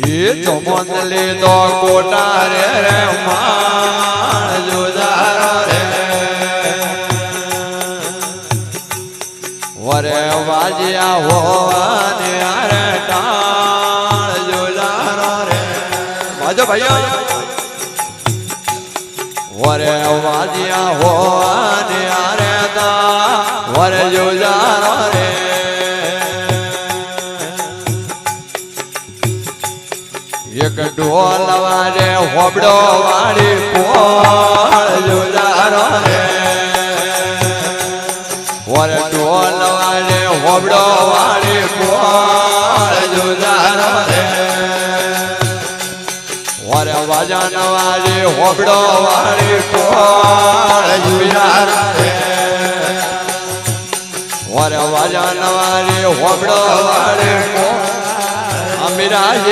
ये चमन ले दो कोटारे रे मान जुदारो रे वरे वाजिया होवाने अरे टाण जुदारो रे वाजो भैया वरे वाजिया होवाने अरे ता वरे जुदारो रे एक ढोल वाले होबड़ो वाली कोल जुदारो रे और ढोल वाले होबड़ो वाली कोल जुदारो रे और वजन वाली होबड़ो वाली कोल जुदारो रे और वजन वाली होबड़ो वाली कोल अमीरा